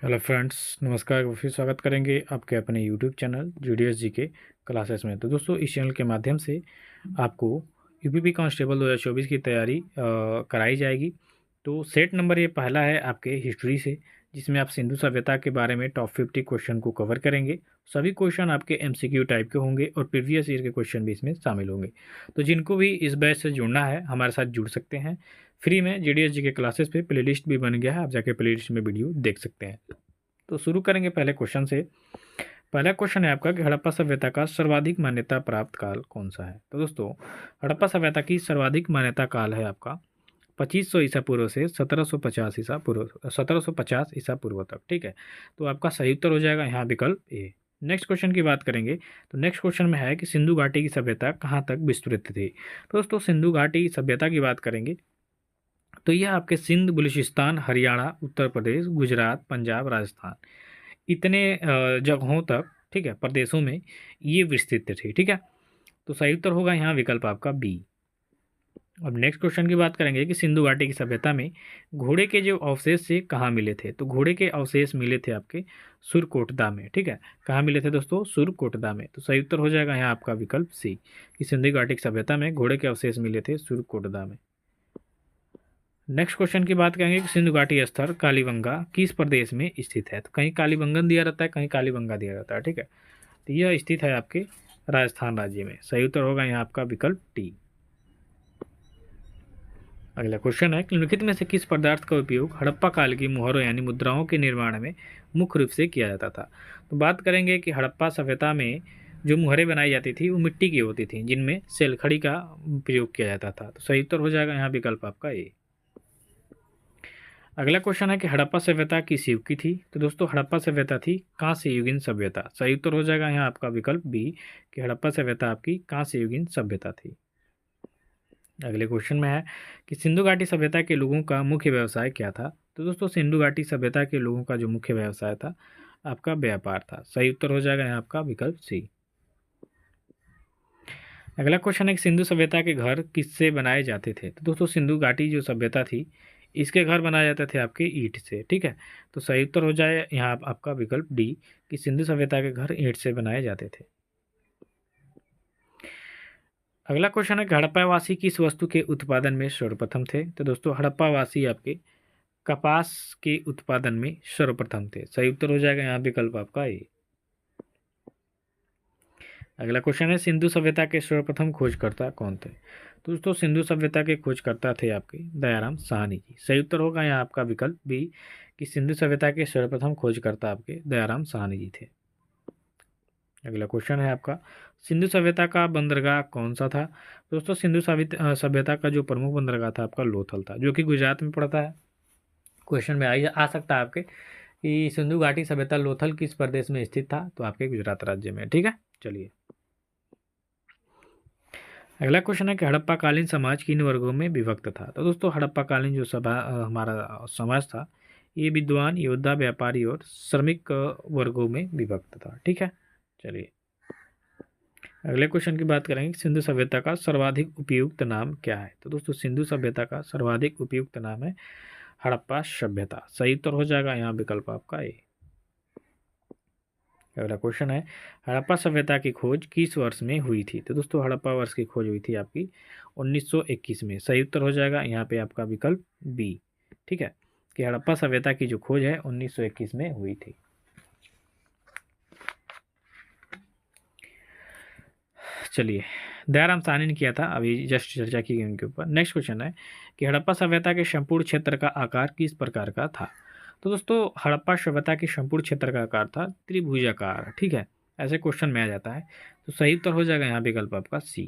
Hello friends, नमस्कार। फिर स्वागत करेंगे आपके अपने यूट्यूब चैनल जीडीएस जी के क्लासेस में। तो दोस्तों, इस चैनल के माध्यम से आपको यूपीपी कांस्टेबल 2024 की तैयारी कराई जाएगी। तो सेट नंबर ये पहला है आपके हिस्ट्री से, जिसमें आप सिंधु सभ्यता के बारे में टॉप 50 क्वेश्चन को कवर करेंगे। सभी क्वेश्चन आपके एमसीक्यू टाइप के होंगे और प्रीवियस ईयर के क्वेश्चन भी इसमें शामिल होंगे। तो जिनको भी इस बैच से जुड़ना है, हमारे साथ जुड़ सकते हैं फ्री में। जीडीएस जी के क्लासेस पे प्लेलिस्ट भी बन गया है, आप जाके प्लेलिस्ट में वीडियो देख सकते हैं। तो शुरू करेंगे पहले क्वेश्चन से। पहला क्वेश्चन है आपका कि हड़प्पा सभ्यता का सर्वाधिक मान्यता प्राप्त काल कौन सा है। तो दोस्तों, हड़प्पा सभ्यता की सर्वाधिक मान्यता काल है आपका 2500 ईसा पूर्व से 1750 ईसा पूर्व तक। ठीक है, तो आपका सही उत्तर हो जाएगा यहाँ विकल्प ए। नेक्स्ट क्वेश्चन की बात करेंगे तो नेक्स्ट क्वेश्चन में है कि सिंधु घाटी की सभ्यता कहाँ तक विस्तृत थी। तो दोस्तों, सिंधु घाटी सभ्यता की बात करेंगे तो यह आपके सिंध, बलूचिस्तान, हरियाणा, उत्तर प्रदेश, गुजरात, पंजाब, राजस्थान, इतने जगहों तक, ठीक है, प्रदेशों में ये विस्तृत थे। ठीक है, तो सही उत्तर होगा यहाँ विकल्प आपका बी। अब नेक्स्ट क्वेश्चन की बात करेंगे कि सिंधु घाटी की सभ्यता में घोड़े के जो अवशेष से कहाँ मिले थे। तो घोड़े के अवशेष मिले थे आपके सुरकोटदा में। ठीक है, कहाँ मिले थे दोस्तों? सुरकोटदा में। तो सही उत्तर हो जाएगा यहाँ आपका विकल्प सी, कि सिंधु घाटी की सभ्यता में घोड़े के अवशेष मिले थे सुरकोटदा में। नेक्स्ट क्वेश्चन की बात करेंगे कि सिंधु घाटी स्थल कालीबंगा किस प्रदेश में स्थित है। तो कहीं कालीबंगन दिया रहता है, कहीं कालीबंगा दिया रहता है। ठीक है, तो यह स्थित है आपके राजस्थान राज्य में। सही उत्तर होगा यहाँ आपका विकल्प टी। अगला क्वेश्चन है कि निम्नलिखित में से किस पदार्थ का उपयोग हड़प्पा काल की मुहरों यानी मुद्राओं के निर्माण में मुख्य रूप से किया जाता था। तो बात करेंगे कि हड़प्पा सभ्यता में जो मुहरें बनाई जाती थी वो मिट्टी की होती थी, जिनमें सेलखड़ी का प्रयोग किया जाता था। तो सही उत्तर हो जाएगा यहाँ विकल्प आपका ए। अगला क्वेश्चन है कि हड़प्पा सभ्यता किस युग की थी। तो दोस्तों, हड़प्पा सभ्यता थी कांस्य युगीन सभ्यता। सही उत्तर हो जाएगा यहाँ आपका विकल्प बी, कि हड़प्पा सभ्यता आपकी कांस्य युगीन सभ्यता थी। अगले क्वेश्चन में है कि सिंधु घाटी सभ्यता के लोगों का मुख्य व्यवसाय क्या था। तो दोस्तों, सिंधु घाटी सभ्यता के लोगों का जो मुख्य व्यवसाय था आपका व्यापार था। सही उत्तर हो जाएगा यहाँ आपका विकल्प सी। अगला क्वेश्चन है कि सिंधु सभ्यता के घर किससे बनाए जाते थे। तो दोस्तों, सिंधु घाटी जो सभ्यता थी इसके घर बनाए जाते थे आपके ईंट से। ठीक है, तो सही उत्तर हो जाए यहाँ आपका विकल्प डी, कि सिंधु सभ्यता के घर ईंट से बनाए जाते थे। अगला क्वेश्चन है कि हड़प्पावासी किस वस्तु के उत्पादन में सर्वप्रथम थे। तो दोस्तों, हड़प्पावासी आपके कपास के उत्पादन में सर्वप्रथम थे। सही उत्तर हो जाएगा यहाँ विकल्प आपका ए। अगला क्वेश्चन है सिंधु सभ्यता के सर्वप्रथम खोजकर्ता कौन थे। तो दोस्तों, सिंधु सभ्यता के खोजकर्ता थे आपके दयाराम साहनी जी। सही उत्तर होगा यहाँ आपका विकल्प बी, कि सिंधु सभ्यता के सर्वप्रथम खोजकर्ता आपके दयाराम साहनी जी थे। अगला क्वेश्चन है आपका सिंधु सभ्यता का बंदरगाह कौन सा था। दोस्तों, सिंधु सभ्यता का जो प्रमुख बंदरगाह था आपका लोथल था, जो कि गुजरात में पड़ता है। क्वेश्चन में आ सकता है आपके कि सिंधु घाटी सभ्यता लोथल किस प्रदेश में स्थित था। तो आपके गुजरात राज्य में। ठीक है, चलिए अगला क्वेश्चन है कि हड़प्पाकालीन समाज किन वर्गों में विभक्त था। तो दोस्तों, हड़प्पाकालीन जो सभा हमारा समाज था ये विद्वान, योद्धा, व्यापारी और श्रमिक वर्गों में विभक्त था। ठीक है, चलिए अगले क्वेश्चन की बात करेंगे सिंधु सभ्यता का सर्वाधिक उपयुक्त नाम क्या है। तो दोस्तों, सिंधु सभ्यता का सर्वाधिक उपयुक्त नाम है हड़प्पा सभ्यता। सही उत्तर हो जाएगा यहाँ विकल्प आपका ए। अगला क्वेश्चन है हड़प्पा सभ्यता की खोज किस वर्ष में हुई थी। तो दोस्तों, हड़प्पा वर्ष की खोज हुई थी आपकी 1921 में। सही उत्तर हो जाएगा यहाँ पे आपका विकल्प बी। ठीक है, कि हड़प्पा सभ्यता की जो खोज है 1921 में हुई थी। चलिए, दयाराम साहनी ने किया था, अभी जस्ट चर्चा की गई उनके ऊपर। नेक्स्ट क्वेश्चन है कि हड़प्पा सभ्यता के संपूर्ण क्षेत्र का आकार किस प्रकार का था। तो दोस्तों, हड़प्पा सभ्यता के संपूर्ण क्षेत्र का आकार था त्रिभुजाकार। ठीक है, ऐसे क्वेश्चन में आ जाता है। तो सही उत्तर हो जाएगा यहाँ विकल्प आपका सी।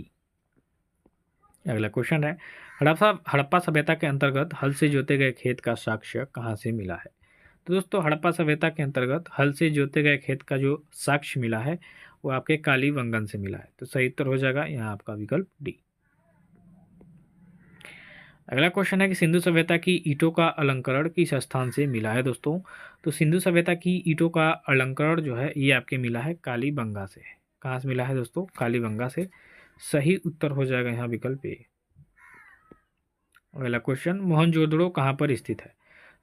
अगला क्वेश्चन है हड़प्पा सभ्यता के अंतर्गत हल से जोते गए खेत का साक्ष्य कहाँ से मिला है। तो दोस्तों, हड़प्पा सभ्यता के अंतर्गत हल से जोते गए खेत का जो साक्ष्य मिला है वो आपके कालीबंगन से मिला है। तो सही उत्तर हो जाएगा यहाँ आपका विकल्प डी। अगला क्वेश्चन है कि सिंधु सभ्यता की ईंटों का अलंकरण किस स्थान से मिला है। दोस्तों, तो सिंधु सभ्यता की ईंटों का अलंकरण जो है ये आपके मिला है कालीबंगा से। कहाँ से मिला है दोस्तों? कालीबंगा से। सही उत्तर हो जाएगा यहाँ विकल्प ए। अगला क्वेश्चन मोहनजोदड़ो कहाँ पर स्थित है।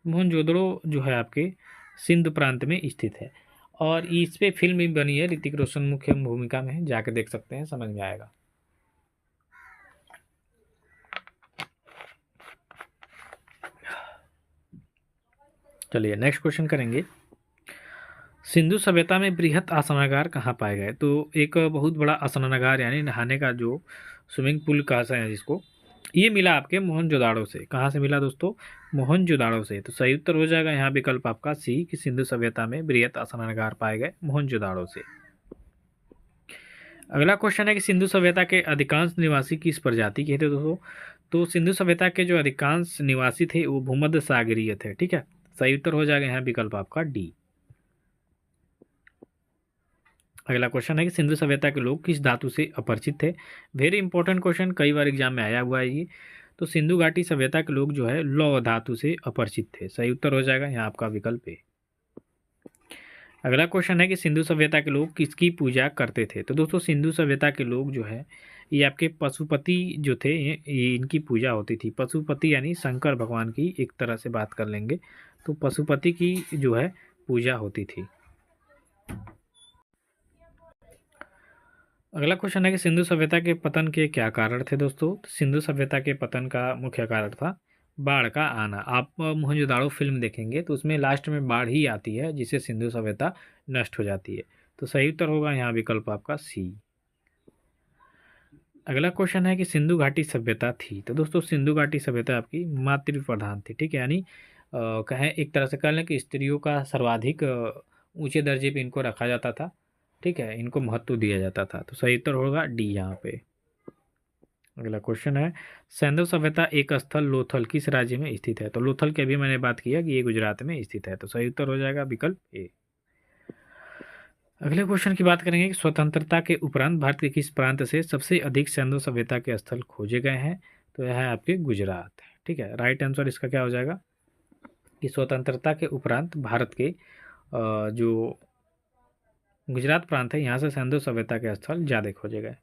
मोहनजोदड़ो जो है आपके सिंध प्रांत में स्थित है। और इस पे फिल्म भी बनी है, ऋतिक रोशन मुख्य भूमिका में है, जाके देख सकते हैं, समझ में आएगा। चलिए नेक्स्ट क्वेश्चन करेंगे। सिंधु सभ्यता में बृहत आसनागार कहाँ पाए गए? तो एक बहुत बड़ा आसनागार यानी नहाने का जो स्विमिंग पूल कहते हैं जिसको, ये मिला आपके मोहनजोदाड़ो से। कहाँ से मिला दोस्तों? मोहनजोदाड़ो से। तो सही उत्तर हो जाएगा यहाँ विकल्प आपका सी, कि सिंधु सभ्यता में बृहत आसनागार पाए गए मोहनजोदाड़ो से। अगला क्वेश्चन है कि सिंधु सभ्यता के अधिकांश निवासी किस प्रजाति के थे दोस्तों? तो सिंधु सभ्यता के जो अधिकांश निवासी थे वो भूमध्य सागरीय थे। ठीक है, सही उत्तर हो जाएगा यहाँ विकल्प आपका डी। अगला क्वेश्चन है कि सिंधु सभ्यता के लोग किस धातु से अपरिचित थे? वेरी इंपॉर्टेंट क्वेश्चन, कई बार एग्जाम में आया हुआ है ये। तो सिंधु घाटी सभ्यता के लोग जो है लौह धातु से अपरिचित थे। सही उत्तर हो जाएगा यहाँ आपका विकल्प ए। अगला क्वेश्चन है कि सिंधु सभ्यता के लोग किसकी पूजा करते थे? तो दोस्तों सिंधु सभ्यता के लोग जो है ये आपके पशुपति जो थे, ये इनकी पूजा होती थी। पशुपति यानी शंकर भगवान की एक तरह से बात कर लेंगे, तो पशुपति की जो है पूजा होती थी। अगला क्वेश्चन है कि सिंधु सभ्यता के पतन के क्या कारण थे दोस्तों? तो सिंधु सभ्यता के पतन का मुख्य कारण था बाढ़ का आना। आप मोहनजोदाड़ो फिल्म देखेंगे तो उसमें लास्ट में बाढ़ ही आती है जिससे सिंधु सभ्यता नष्ट हो जाती है। तो सही उत्तर होगा यहाँ विकल्प आपका सी। अगला क्वेश्चन है कि सिंधु घाटी सभ्यता थी। तो दोस्तों सिंधु घाटी सभ्यता आपकी मातृ प्रधान थी। ठीक है, यानी कहें एक तरह से कह लें कि स्त्रियों का सर्वाधिक ऊंचे दर्जे पे इनको रखा जाता था। ठीक है, इनको महत्व दिया जाता था। तो सही उत्तर होगा डी यहाँ पे। अगला क्वेश्चन है सैंधव सभ्यता एक स्थल लोथल किस राज्य में स्थित है? तो लोथल की अभी मैंने बात किया कि ये गुजरात में स्थित है। तो सही उत्तर हो जाएगा विकल्प ए। अगले क्वेश्चन की बात करेंगे कि स्वतंत्रता के उपरांत भारत के किस प्रांत से सबसे अधिक सैंधव सभ्यता के स्थल खोजे गए हैं? तो यह है आपके गुजरात। ठीक है, राइट आंसर इसका क्या हो जाएगा कि स्वतंत्रता के उपरांत भारत के जो गुजरात प्रांत है यहाँ से सैंधव सभ्यता के स्थल ज़्यादा खोजे गए।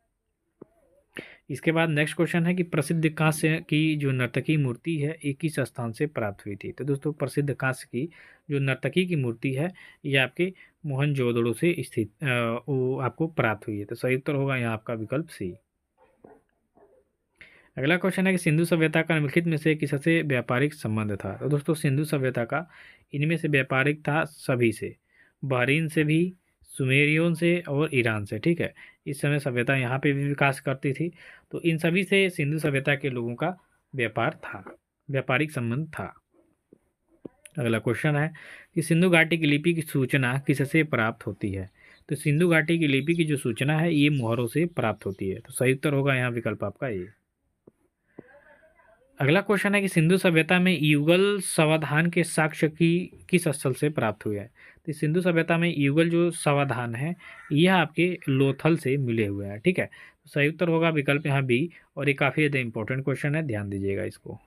इसके बाद नेक्स्ट क्वेश्चन है कि प्रसिद्ध कांस्य की जो नर्तकी मूर्ति है ये किस स्थान से प्राप्त हुई थी? तो दोस्तों प्रसिद्ध कांस्य की जो नर्तकी की मूर्ति है ये आपके मोहनजोदड़ो से स्थित वो आपको प्राप्त हुई है। तो सही उत्तर होगा यहाँ आपका विकल्प सी। अगला क्वेश्चन है कि सिंधु सभ्यता का निम्नलिखित में से किससे व्यापारिक संबंध था? तो दोस्तों सिंधु सभ्यता का इनमें से व्यापारिक था सभी से, बहरीन से भी, सुमेरियों से और ईरान से। ठीक है, इस समय सभ्यता यहाँ पे भी विकास करती थी, तो इन सभी से सिंधु सभ्यता के लोगों का व्यापार था, व्यापारिक संबंध था। अगला क्वेश्चन है कि सिंधु घाटी की लिपि की सूचना किससे प्राप्त होती है? तो सिंधु घाटी की लिपि की जो सूचना है ये मोहरों से प्राप्त होती है। तो सही उत्तर होगा यहाँ विकल्प आपका ये। अगला क्वेश्चन है कि सिंधु सभ्यता में युगल समाधान के साक्ष्य की किस स्थल से प्राप्त हुए हैं? तो सिंधु सभ्यता में युगल जो समाधान है यह आपके लोथल से मिले हुए हैं। ठीक है, तो सही उत्तर होगा विकल्प यहाँ बी, और ये काफ़ी ज़्यादा इंपॉर्टेंट क्वेश्चन है, ध्यान दीजिएगा इसको।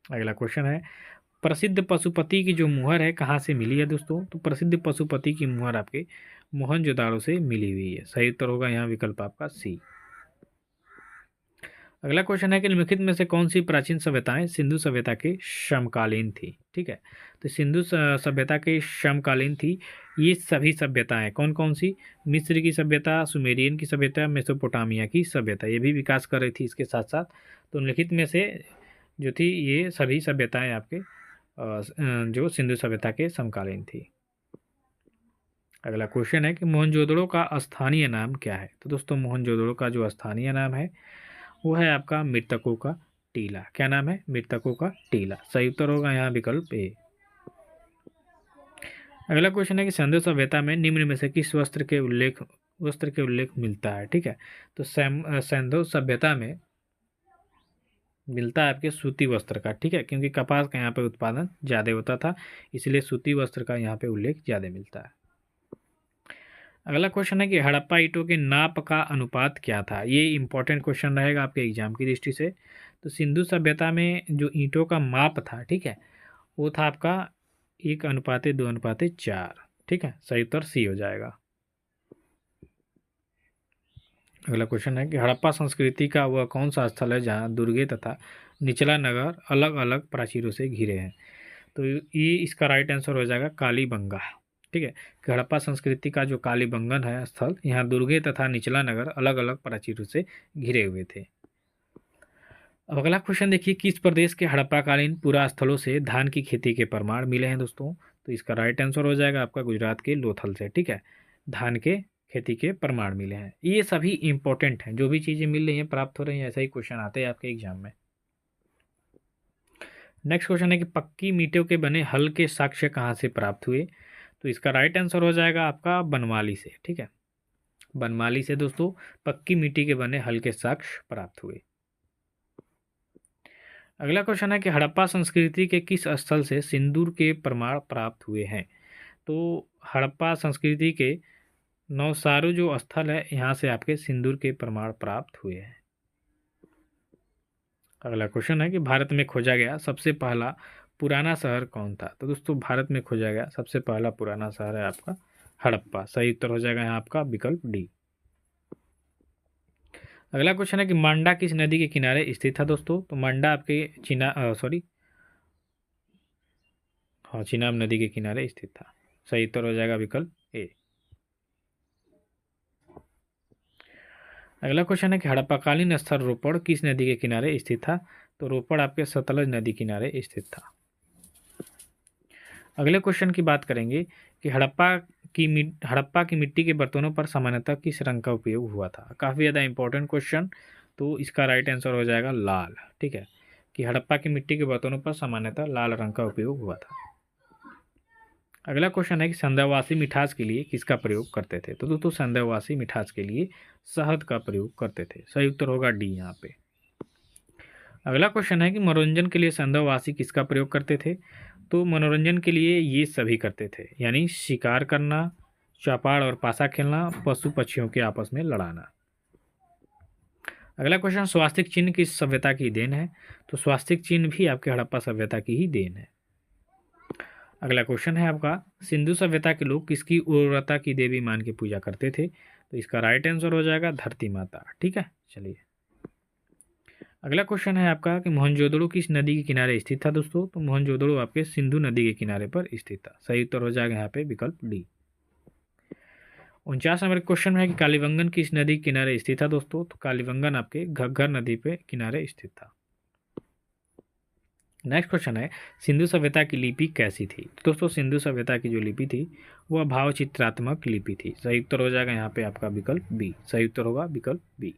अगला क्वेश्चन है प्रसिद्ध पशुपति की जो मुहर है कहाँ से मिली है दोस्तों? तो प्रसिद्ध पशुपति की मुहर आपके मोहनजोदाड़ो से मिली हुई है। सही उत्तर होगा यहाँ विकल्प आपका सी। अगला क्वेश्चन है कि निम्नलिखित में से कौन सी प्राचीन सभ्यताएं सिंधु सभ्यता के समकालीन थी? ठीक है, तो सिंधु सभ्यता के समकालीन थी ये सभी सभ्यताएं कौन कौन सी? मिस्र की सभ्यता, सुमेरियन की सभ्यता, मेसोपोटामिया की सभ्यता, ये भी विकास कर रही थी इसके साथ साथ। तो निम्नलिखित में से जो थी ये सभी सभ्यताएं आपके जो सिंधु सभ्यता के समकालीन थी। अगला क्वेश्चन है कि मोहनजोदड़ो का स्थानीय नाम क्या है? तो दोस्तों मोहनजोदड़ो का जो स्थानीय नाम है वो है आपका मृतकों का टीला। क्या नाम है? मृतकों का टीला। सही उत्तर होगा यहाँ विकल्प ए। अगला क्वेश्चन है कि सिंधु सभ्यता में निम्न में से किस वस्त्र के उल्लेख मिलता है? ठीक है, तो सिंधु सभ्यता में मिलता है आपके सूती वस्त्र का। ठीक है, क्योंकि कपास का यहाँ पे उत्पादन ज़्यादा होता था, इसलिए सूती वस्त्र का यहाँ पे उल्लेख ज़्यादा मिलता है। अगला क्वेश्चन है कि हड़प्पा ईंटों के नाप का अनुपात क्या था? ये इंपॉर्टेंट क्वेश्चन रहेगा आपके एग्जाम की दृष्टि से। तो सिंधु सभ्यता में जो ईंटों का माप था, ठीक है, वो था आपका 1:2:4। ठीक है, सही उत्तर सी हो जाएगा। अगला क्वेश्चन है कि हड़प्पा संस्कृति का वह कौन सा स्थल है जहाँ दुर्गे तथा निचला नगर अलग अलग प्राचीरों से घिरे हैं? तो ये इसका राइट आंसर हो जाएगा कालीबंगा। ठीक है, कि हड़प्पा संस्कृति का जो कालीबंगन है स्थल, यहाँ दुर्गे तथा निचला नगर अलग अलग प्राचीरों से घिरे हुए थे। अब अगला क्वेश्चन देखिए, किस प्रदेश के हड़प्पाकालीन पुरा स्थलों से धान की खेती के प्रमाण मिले हैं दोस्तों? तो इसका राइट आंसर हो जाएगा आपका गुजरात के लोथल से। ठीक है, धान के खेती के प्रमाण मिले हैं। ये सभी इंपॉर्टेंट हैं, जो भी चीज़ें मिल रही हैं प्राप्त हो रही हैं, ऐसा ही क्वेश्चन आते हैं आपके एग्जाम में। नेक्स्ट क्वेश्चन है कि पक्की ईंटों के बने हल के साक्ष्य कहाँ से प्राप्त हुए? तो इसका राइट आंसर हो जाएगा आपका बनमाली से। ठीक है, बनमाली से दोस्तों पक्की मिट्टी के बने हल के साक्ष्य प्राप्त हुए। अगला क्वेश्चन है कि हड़प्पा संस्कृति के किस स्थल से सिंदूर के प्रमाण प्राप्त हुए हैं? तो हड़प्पा संस्कृति के नवसारू जो स्थल है, यहाँ से आपके सिंदूर के प्रमाण प्राप्त हुए हैं। अगला क्वेश्चन है कि भारत में खोजा गया सबसे पहला पुराना शहर कौन था? तो दोस्तों भारत में खोजा गया सबसे पहला पुराना शहर है आपका हड़प्पा। सही उत्तर हो जाएगा यहाँ आपका विकल्प डी। अगला क्वेश्चन है कि मांडा किस नदी के किनारे स्थित था दोस्तों? तो मांडा आपके चिनाब नदी के किनारे स्थित था। सही उत्तर हो जाएगा विकल्प ए। अगला क्वेश्चन है कि हड़प्पाकालीन स्थल रोपड़ किस नदी के किनारे स्थित था? तो रोपड़ आपके सतलज नदी किनारे स्थित था। अगले क्वेश्चन की बात करेंगे कि हड़प्पा की मिट्टी के बर्तनों पर सामान्यतः किस रंग का उपयोग हुआ था? काफ़ी ज़्यादा इंपॉर्टेंट क्वेश्चन, तो इसका राइट आंसर हो जाएगा लाल। ठीक है, कि हड़प्पा की मिट्टी के बर्तनों पर सामान्यतः लाल रंग का उपयोग हुआ था। अगला क्वेश्चन है कि संदेहवासी मिठास के लिए किसका प्रयोग करते थे? तो दोस्तों संदेहवासी मिठास के लिए शहद का प्रयोग करते थे। सही उत्तर होगा डी यहाँ पे। अगला क्वेश्चन है कि मनोरंजन के लिए संदेहवासी किसका प्रयोग करते थे? तो मनोरंजन के लिए ये सभी करते थे, यानी शिकार करना, चौपाड़ और पासा खेलना, पशु पक्षियों के आपस में लड़ाना। अगला क्वेश्चन, स्वास्तिक चिन्ह किस सभ्यता की देन है? तो स्वास्तिक चिन्ह भी आपके हड़प्पा सभ्यता की ही देन है। अगला क्वेश्चन है आपका, सिंधु सभ्यता के लोग किसकी उर्वरता की देवी मान के पूजा करते थे? तो इसका राइट आंसर हो जाएगा धरती माता। ठीक है, चलिए अगला क्वेश्चन है आपका कि मोहनजोदड़ो किस नदी के किनारे स्थित था दोस्तों? तो मोहनजोदड़ो आपके सिंधु नदी के किनारे पर स्थित था। सही उत्तर हो जाएगा यहाँ पे विकल्प डी। 49 नंबर क्वेश्चन है कि कालीबंगन किस नदी के किनारे स्थित था दोस्तों? तो कालीबंगन आपके घग्गर नदी पे किनारे स्थित था। नेक्स्ट क्वेश्चन है, सिंधु सभ्यता की लिपि कैसी थी? तो दोस्तों सिंधु सभ्यता की जो लिपि थी वह भावचित्रात्मक लिपि थी। सही उत्तर हो जाएगा यहाँ पे आपका विकल्प बी। सही उत्तर होगा विकल्प बी।